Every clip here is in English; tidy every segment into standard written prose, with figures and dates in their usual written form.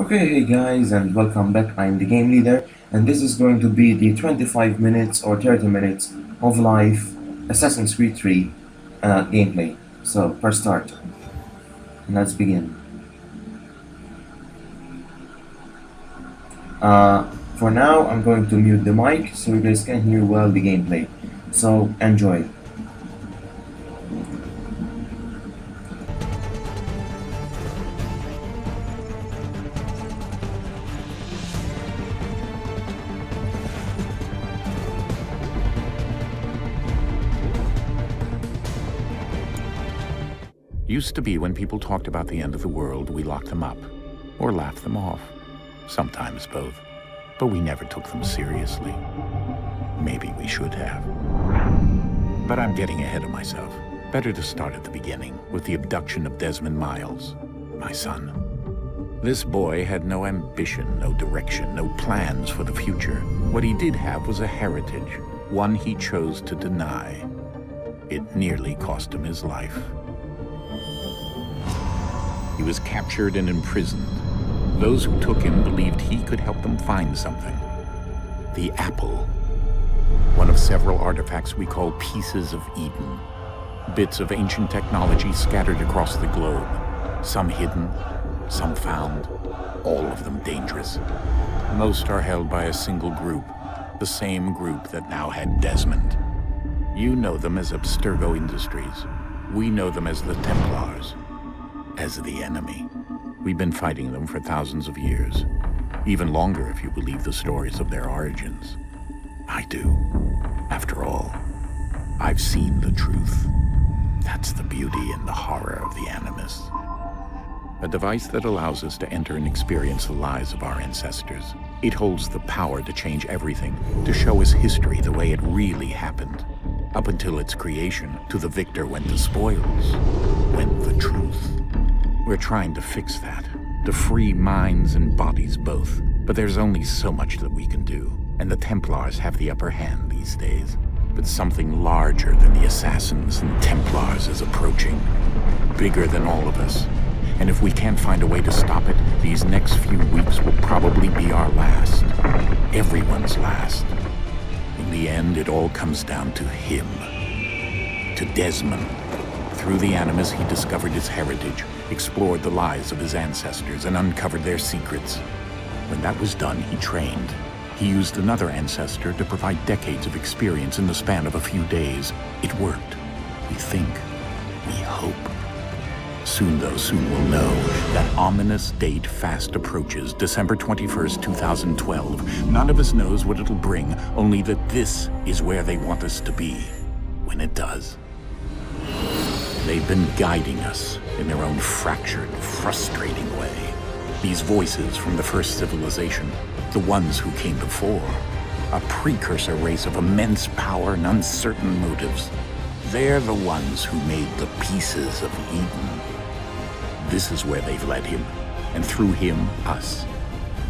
Okay, hey guys, and welcome back. I'm the game leader, and this is going to be the 25 minutes or 30 minutes of live Assassin's Creed 3 gameplay. So, press start, and let's begin. For now, I'm going to mute the mic so you guys can hear well the gameplay. So, enjoy. Used to be when people talked about the end of the world, we locked them up or laughed them off. Sometimes both. But we never took them seriously. Maybe we should have. But I'm getting ahead of myself. Better to start at the beginning with the abduction of Desmond Miles, my son. This boy had no ambition, no direction, no plans for the future. What he did have was a heritage, one he chose to deny. It nearly cost him his life. He was captured and imprisoned. Those who took him believed he could help them find something. The apple. One of several artifacts we call Pieces of Eden. Bits of ancient technology scattered across the globe. Some hidden, some found, all of them dangerous. Most are held by a single group, the same group that now had Desmond. You know them as Abstergo Industries. We know them as the Templars. As the enemy. We've been fighting them for thousands of years. Even longer if you believe the stories of their origins. I do. After all, I've seen the truth. That's the beauty and the horror of the Animus. A device that allows us to enter and experience the lives of our ancestors. It holds the power to change everything, to show us history the way it really happened. Up until its creation, to the victor went the spoils, went the truth. We're trying to fix that, to free minds and bodies both. But there's only so much that we can do, and the Templars have the upper hand these days. But something larger than the Assassins and Templars is approaching, bigger than all of us. And if we can't find a way to stop it, these next few weeks will probably be our last. Everyone's last. In the end, it all comes down to him. To Desmond. Through the Animus, he discovered his heritage, explored the lives of his ancestors, and uncovered their secrets. When that was done, he trained. He used another ancestor to provide decades of experience in the span of a few days. It worked. We think. We hope. Soon we'll know. That ominous date fast approaches, December 21st, 2012. None of us knows what it'll bring, only that this is where they want us to be. When it does. They've been guiding us in their own fractured, frustrating way. These voices from the first civilization, the ones who came before, a precursor race of immense power and uncertain motives. They're the ones who made the Pieces of Eden. This is where they've led him, and through him, us.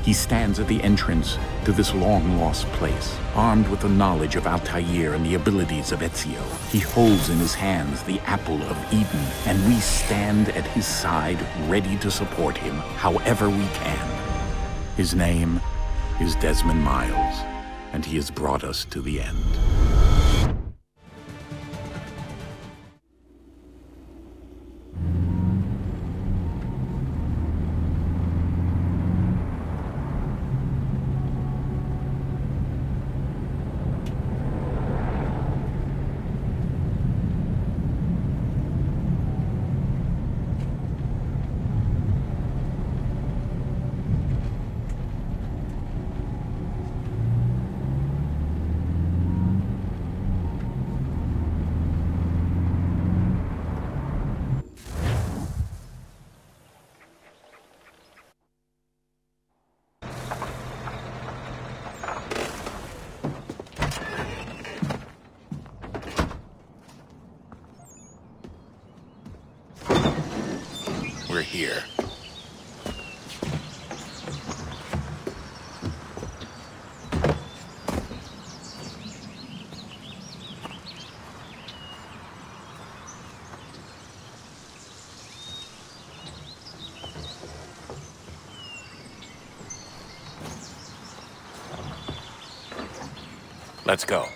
He stands at the entrance to this long-lost place, armed with the knowledge of Altair and the abilities of Ezio. He holds in his hands the Apple of Eden, and we stand at his side, ready to support him however we can. His name is Desmond Miles, and he has brought us to the end. We're here. Let's go.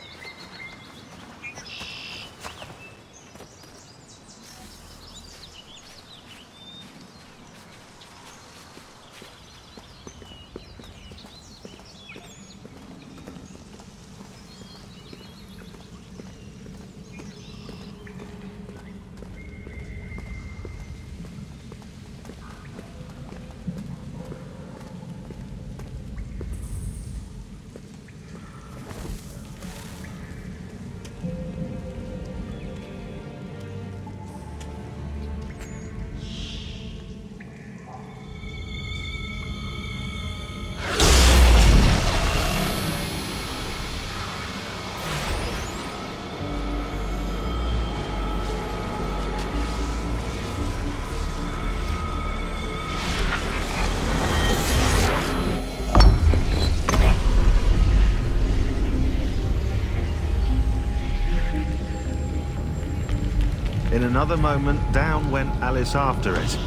In another moment, down went Alice after it,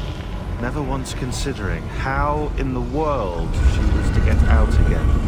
never once considering how in the world she was to get out again.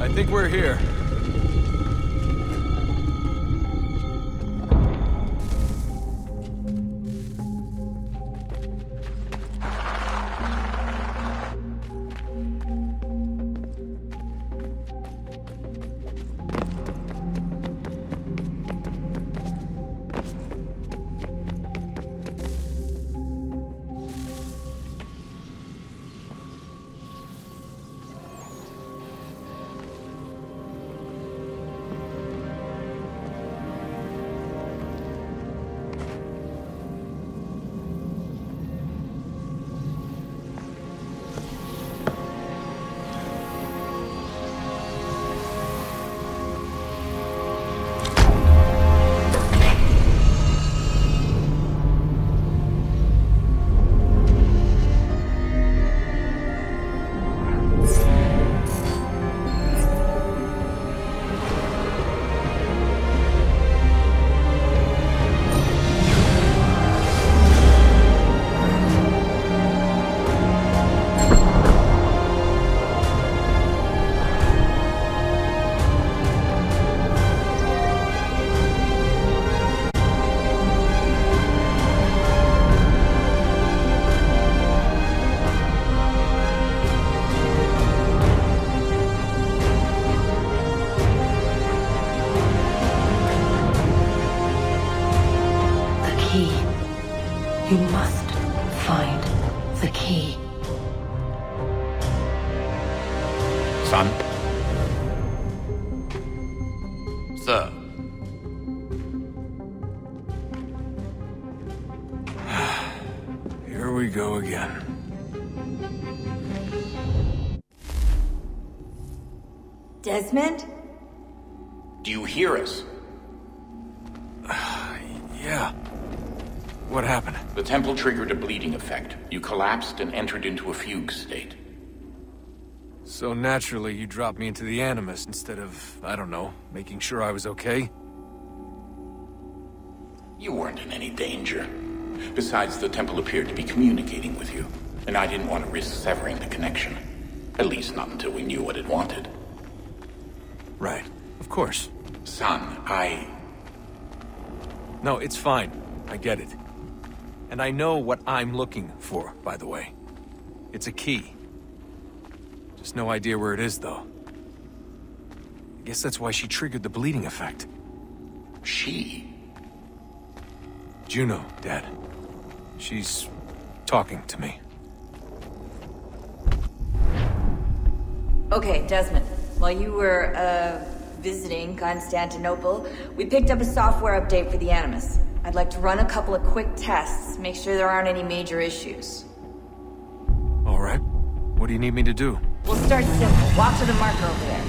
I think we're here. You must find the key. Son? Sir. Here we go again. Desmond? Do you hear us? Yeah. What happened? The temple triggered a bleeding effect. You collapsed and entered into a fugue state. So naturally, you dropped me into the Animus instead of, I don't know, making sure I was okay? You weren't in any danger. Besides, the temple appeared to be communicating with you, and I didn't want to risk severing the connection. At least not until we knew what it wanted. Right. Of course. Son, No, it's fine. I get it. And I know what I'm looking for, by the way. It's a key. Just no idea where it is, though. I guess that's why she triggered the bleeding effect. She? Juno, Dad. She's talking to me. Okay, Desmond. While you were, visiting Constantinople, we picked up a software update for the Animus. I'd like to run a couple of quick tests, make sure there aren't any major issues. All right. What do you need me to do? We'll start simple. Walk to the marker over there.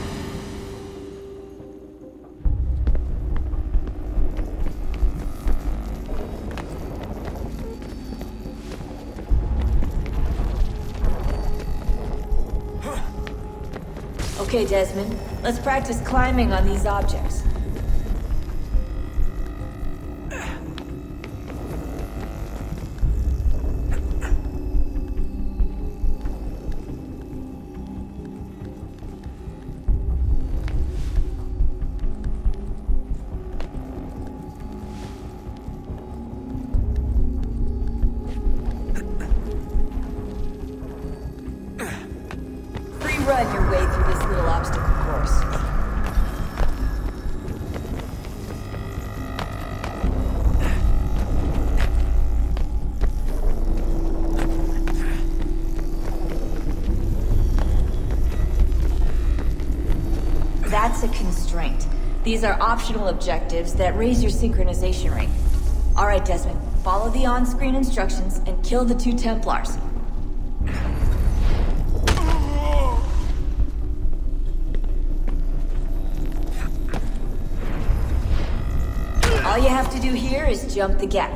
Okay, Desmond. Let's practice climbing on these objects. Run your way through this little obstacle course. That's a constraint. These are optional objectives that raise your synchronization rate. Alright, Desmond, follow the on-screen instructions and kill the 2 Templars. All you have to do here is jump the gap.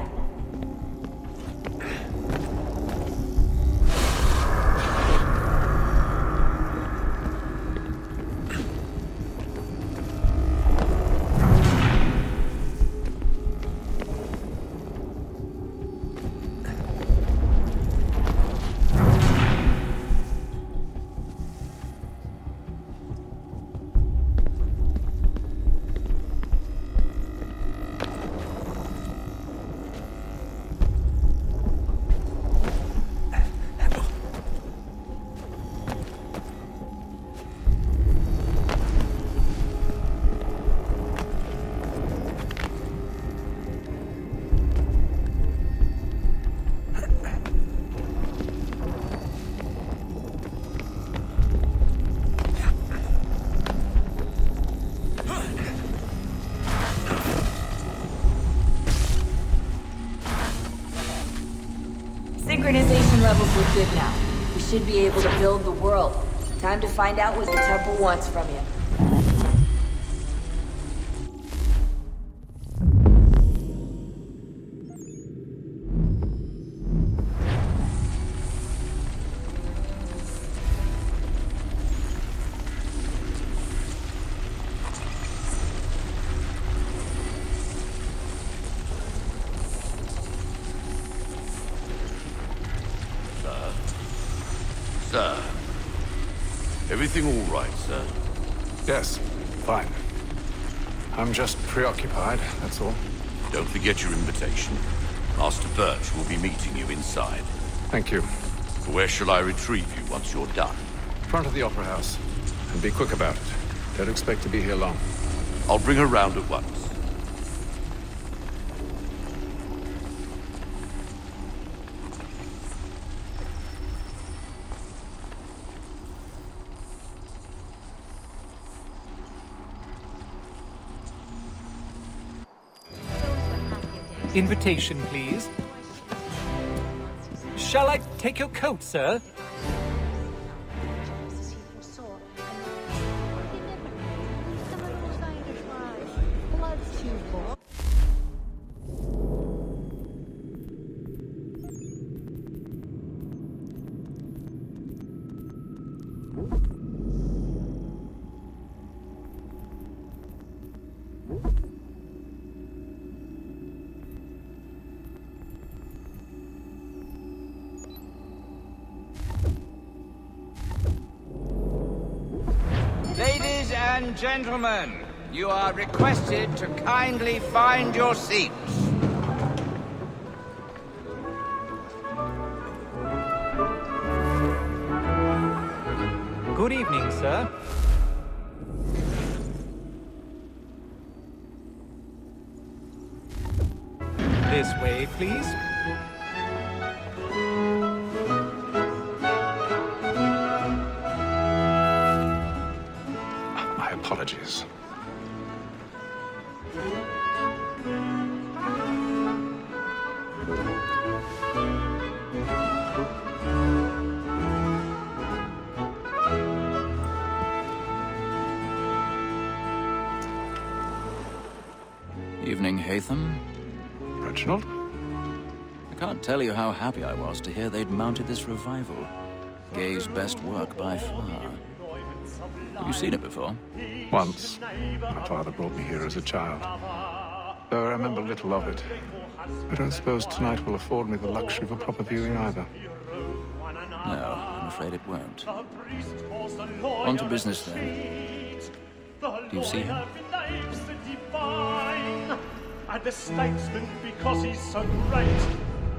Synchronization levels look good now. We should be able to build the world. Time to find out what the temple wants from you. Sir. Everything all right, sir? Yes, fine. I'm just preoccupied, that's all. Don't forget your invitation. Master Birch will be meeting you inside. Thank you. Where shall I retrieve you once you're done? Front of the Opera House. And be quick about it. Don't expect to be here long. I'll bring her round at once. Invitation, please. Shall I take your coat, sir? Ladies and gentlemen, you are requested to kindly find your seats. Good evening, sir. This way, please. apologies. Evening, Haytham. Reginald? I can't tell you how happy I was to hear they'd mounted this revival. Gay's best work by far. Have you seen it before? Once. My father brought me here as a child. Though I remember little of it. I don't suppose tonight will afford me the luxury of a proper viewing either. No, I'm afraid it won't. On to business then. Do you see him? And the statesman, because he's so great,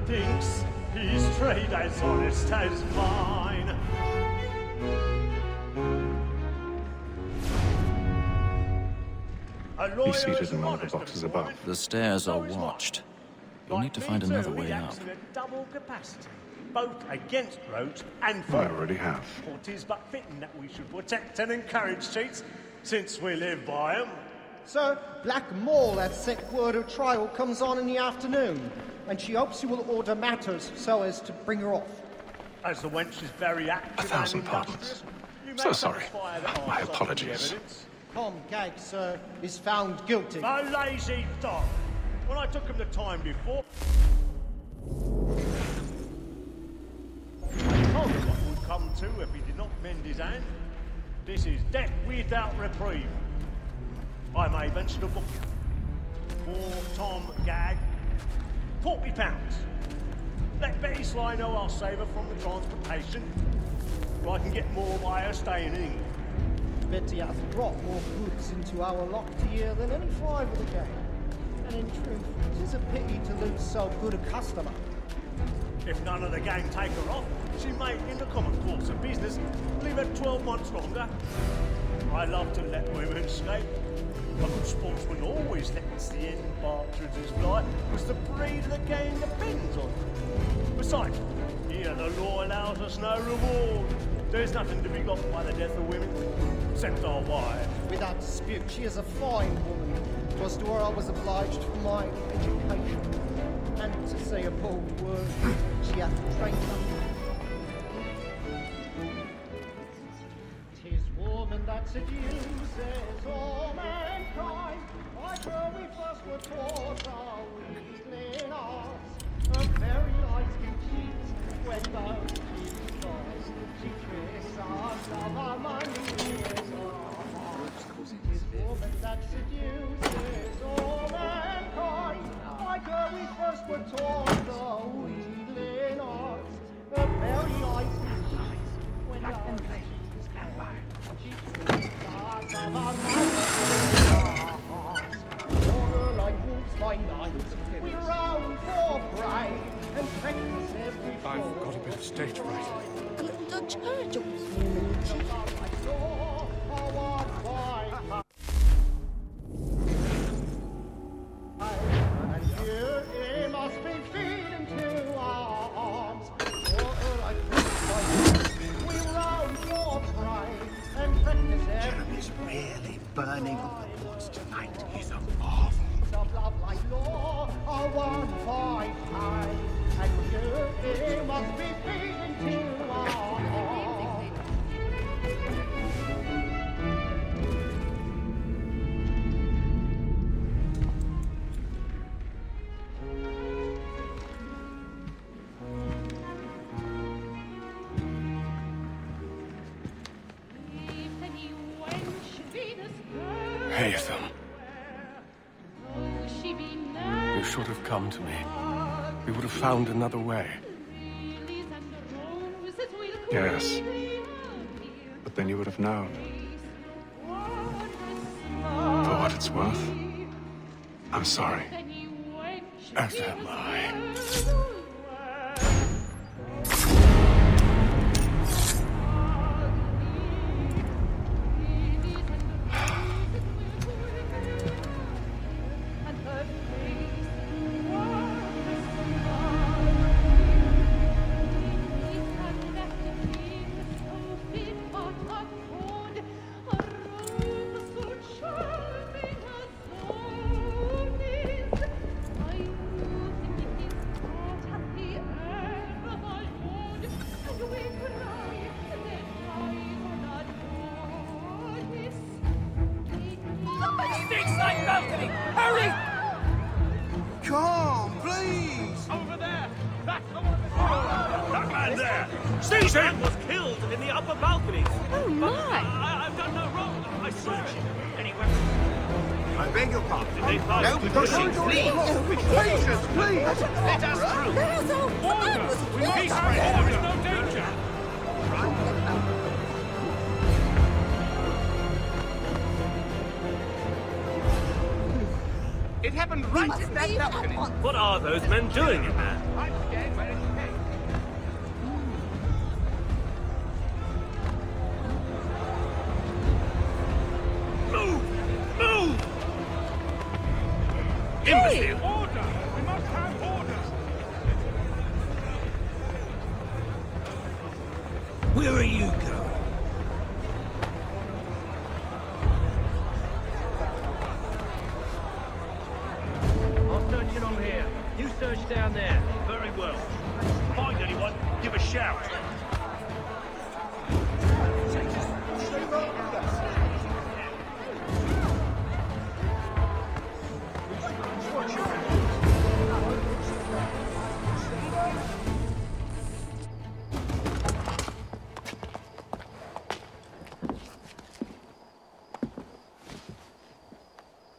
thinks his trade as honest as mine. He's seated in one of the boxes above. The stairs are watched. You'll need to find another way up. Double capacity, both against roads and for. I already have. It is but fitting that we should protect and encourage cheats, since we live by them. Sir, Black Mole had set word her trial comes on in the afternoon, and she hopes you will order matters so as to bring her off. As the wench is very active 1,000 pardons. So sorry. My apologies. Tom Gag, sir, is found guilty. A lazy dog. When I took him the time before, I told him what would come to if he did not mend his hand. This is death without reprieve. I may venture to book you. For Tom Gag, £40. Let Betty Sly know I'll save her from the transportation, so I can get more by her staying in England. Betty hath brought more goods into our locked here than any five of the gang. And in truth, 'tis a pity to lose so good a customer. If none of the gang take her off, she may, in the common course of business, leave her 12 months longer. I love to let women escape. A good sportsman always lets the end partridges fly, because the breed of the gang depends on it. Besides, here the law allows us no reward. There's nothing to be got by the death of women, except our wives. Without dispute, she is a fine woman. 'Twas to her I was obliged for my education. And to say a bold word, she hath trained me. 'Tis woman that seduces all mankind. Like her we first were taught our weakling arts. Her very eyes can cheat when both she lost. She twists us of our money is ours. 'Tis woman that seduces all mankind. Like her we first were taught the weakling arts. Her very eyes can cheat when both she twists us of our money is ours. Order like wolves by night, we round for prey and practice every fall. I've got a bit of stage fright. A little Dutch hurt. And here he must be feeding to our arms. Order like wolves by night, we round for prey and practice every fall. Really burning up the woods tonight. He's a marvel. Of love like law, a one fight high, and here he must be feeding to our arms. Haytham. You should have come to me. We would have found another way. Yes. But then you would have known. For what it's worth, I'm sorry. As am I. calm, please. Over there! That's the one! That man there! Seize him! Was killed in the upper balconies. Oh, my! I've done no wrong. I swear it. Anyway. I beg your pardon. Did they find No pushing, please. Patience, please. Let us through. Let us out! The man was Peace, killed! friend. There is no danger. It happened right in that balcony. What are those men doing in there? I forget where it came. Move! Move! Hey! Imbecile! Order! We must have order! Where are you going? I'll search it on here. You search down there. Very well. Find anyone, give a shout.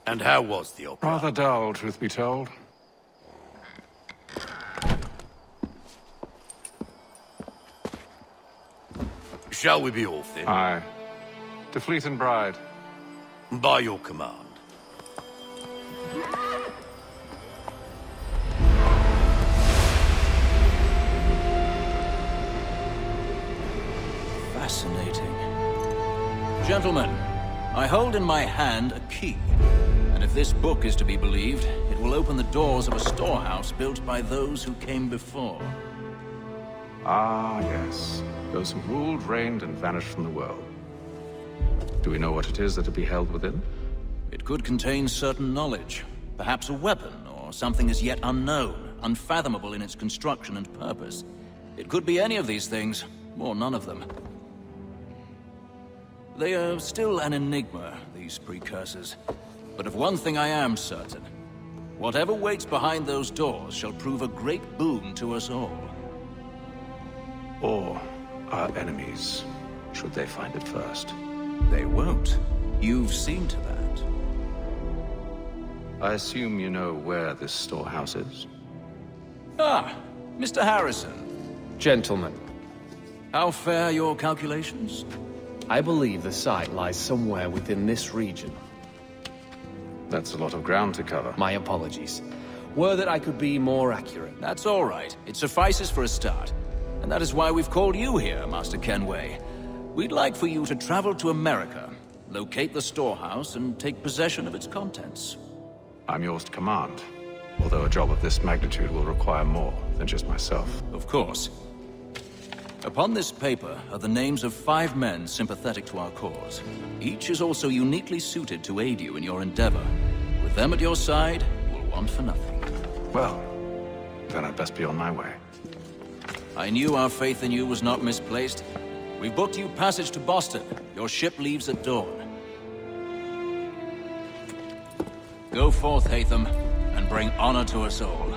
And how was the opera? Rather dull, truth be told. Shall we be off then? Aye. To Fleet and Bride. By your command. Fascinating. Gentlemen, I hold in my hand a key. And if this book is to be believed, it will open the doors of a storehouse built by those who came before. Ah, yes. Those who ruled, reigned, and vanished from the world. Do we know what it is that to be held within? It could contain certain knowledge. Perhaps a weapon, or something as yet unknown, unfathomable in its construction and purpose. It could be any of these things, or none of them. They are still an enigma, these precursors. But of one thing I am certain. Whatever waits behind those doors shall prove a great boon to us all. Or our enemies, should they find it first. They won't. You've seen to that. I assume you know where this storehouse is? Ah, Mr. Harrison. Gentlemen, How fare your calculations? I believe the site lies somewhere within this region. That's a lot of ground to cover. My apologies. Were that I could be more accurate. That's all right. It suffices for a start. And that is why we've called you here, Master Kenway. We'd like for you to travel to America, locate the storehouse, and take possession of its contents. I'm yours to command. Although a job of this magnitude will require more than just myself. Of course. Upon this paper are the names of 5 men sympathetic to our cause. Each is also uniquely suited to aid you in your endeavor. With them at your side, you will want for nothing. Well, then I'd best be on my way. I knew our faith in you was not misplaced. We've booked you passage to Boston. Your ship leaves at dawn. Go forth, Hatham, and bring honor to us all.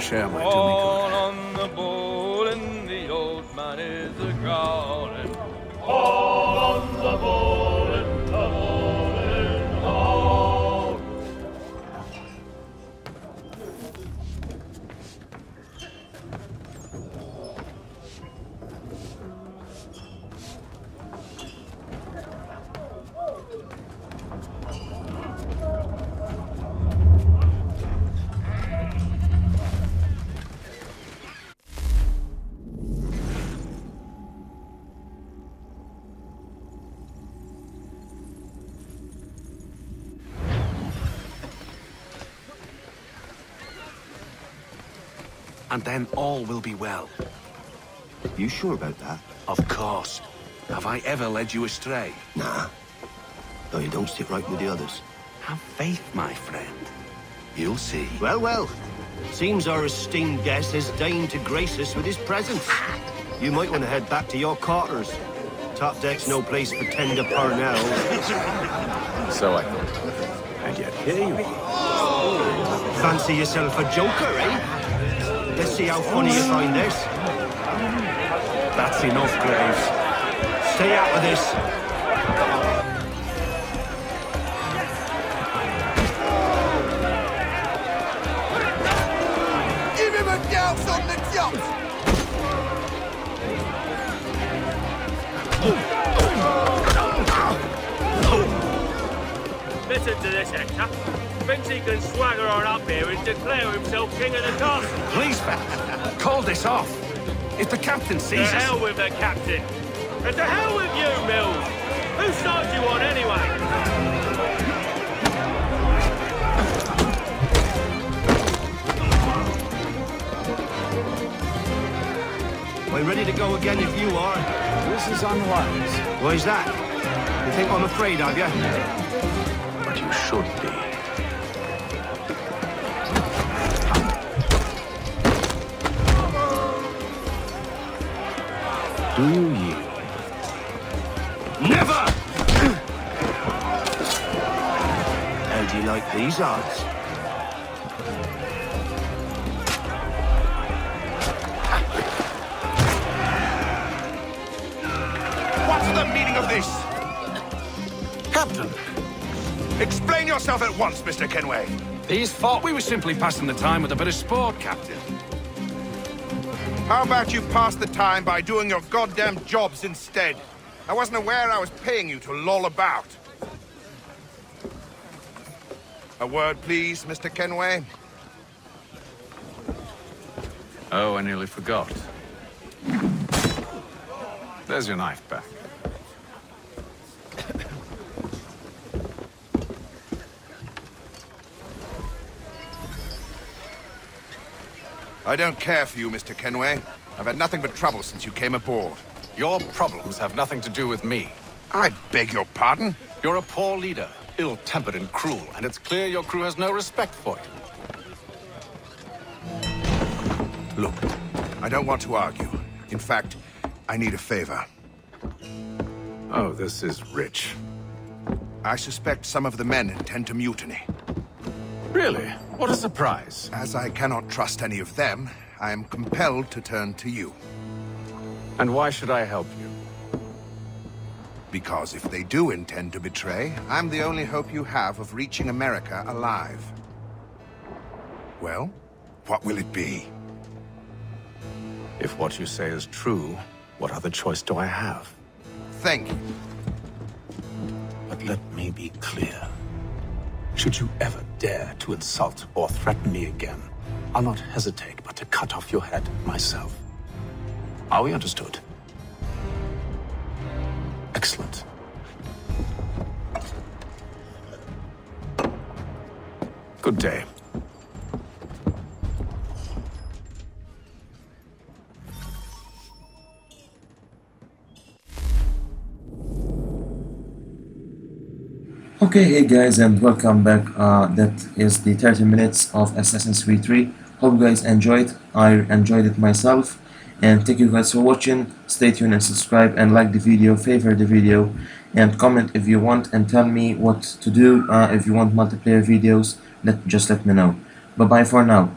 share my All on the bowl and the old man is a-growling. All on the bowl and the bowling all. And then all will be well. You sure about that? Of course. Have I ever led you astray? Nah. Though you don't sit right with the others. Have faith, my friend. You'll see. Well, well. Seems our esteemed guest has deigned to grace us with his presence. You might want to head back to your quarters. Top deck's no place for tender Parnell. So I thought. And yet here you are. Fancy yourself a joker, eh? Let's see how funny you find this. That's enough, Graves. Stay out of this. Give him a douse on the jump! Listen to this, Hector. Thinks he can swagger on up here and declare himself king of the castle. Please, fellas, call this off. If the captain sees us... To hell with the captain. And to hell with you, Mills. Whose side do you on, anyway? I'm ready to go again if you are. This is unwise. Why's that? You think I'm afraid of you? But you should be. Do you yield? Never! How do you like these odds? What's the meaning of this? Captain! Explain yourself at once, Mr. Kenway. These thought we were simply passing the time with a bit of sport, Captain. How about you pass the time by doing your goddamn jobs instead? I wasn't aware I was paying you to loll about. A word, please, Mr. Kenway. Oh, I nearly forgot. There's your knife back. I don't care for you, Mr. Kenway. I've had nothing but trouble since you came aboard. Your problems have nothing to do with me. I beg your pardon? You're a poor leader, ill-tempered and cruel, and it's clear your crew has no respect for you. Look, I don't want to argue. In fact, I need a favor. Oh, this is rich. I suspect some of the men intend to mutiny. Really? What a surprise. As I cannot trust any of them, I am compelled to turn to you. And why should I help you? Because if they do intend to betray, I'm the only hope you have of reaching America alive. Well, what will it be? If what you say is true, what other choice do I have? Thank you. But let me be clear. Should you ever dare to insult or threaten me again, I'll not hesitate but to cut off your head myself. Are we understood? Excellent. Good day. Okay, hey guys, and welcome back. That is the 30 minutes of Assassin's Creed 3. Hope you guys enjoyed. I enjoyed it myself. And thank you guys for watching. Stay tuned and subscribe and like the video, favorite the video, and comment if you want, and tell me what to do. If you want multiplayer videos, just let me know. Bye bye for now.